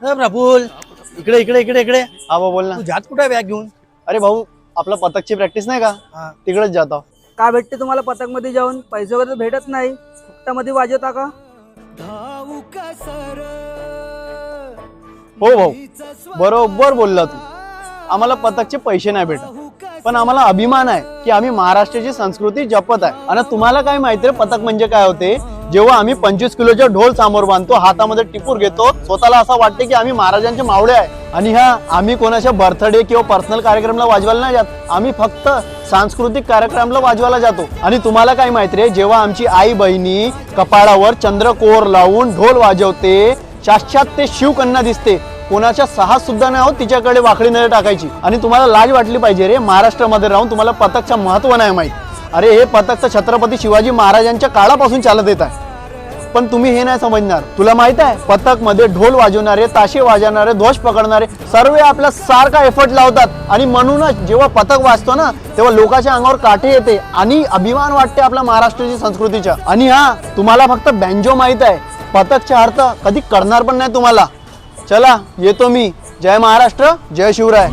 राहुल, इकडे इकडे इकडे इकडे. हा भाऊ बोल ना. तू जात कुठे बॅग घेऊन? अरे भाऊ आपला पथकची प्रॅक्टिस नाही का, हा. तिकडेच जातो. काय भेटते तुम्हाला पथक मध्ये जाऊन? पैसे वगैरे भेटत नाही, फुकटामध्ये वाजवता का? हो भाऊ बरोबर बोलला तू. आम्हाला पथकचे पैसे नाही भेटत, पण आम्हाला अभिमान आहे की आम्ही महाराष्ट्राची संस्कृती जपत आहे. आणि तुम्हाला काय माहिती रे पथक म्हणजे काय होते? जेव्हा आम्ही 25 किलोचा ढोल समोर बांधतो, हातामध्ये टिपूर घेतो, स्वतःला असं वाटते की आम्ही महाराजांचे मावळे आहे. आणि आम्ही कोणाच्या बर्थडे किंवा पर्सनल कार्यक्रमला वाजवायला नाही जात, आम्ही फक्त सांस्कृतिक कार्यक्रमाला वाजवायला जातो. आणि तुम्हाला काय माहिती रे, जेव्हा आमची आई बहिणी कपाळावर चंद्रकोर लावून ढोल वाजवते, साक्षात ते शिवकन्या दिसते. कोणाच्या साहस सुद्धा नाही होत तिच्याकडे वाकडी नजर टाकायची. आणि तुम्हाला लाज वाटली पाहिजे रे, महाराष्ट्रामध्ये राहून तुम्हाला पथकचं महत्व नाही माहित. अरे हे पथक तर छत्रपती शिवाजी महाराजांच्या काळापासून चालत येत आहे, पण तुम्ही हे नाही समजणार. तुला माहित आहे पथक मध्ये ढोल वाजवणारे, ताशे वाजवणारे, ध्वज पकडणारे सर्व आपल्या सारखा एफर्ट लावतात. आणि म्हणूनच जेव्हा पथक वाजतो ना, तेव्हा लोकांच्या अंगावर काटे येते आणि अभिमान वाटते आपल्या महाराष्ट्राची संस्कृतीचा. आणि तुम्हाला फक्त बँजो माहित आहे, पथकचा अर्थ कधी करणार पण नाही तुम्हाला. चला येतो मी. जय महाराष्ट्र, जय शिवराय.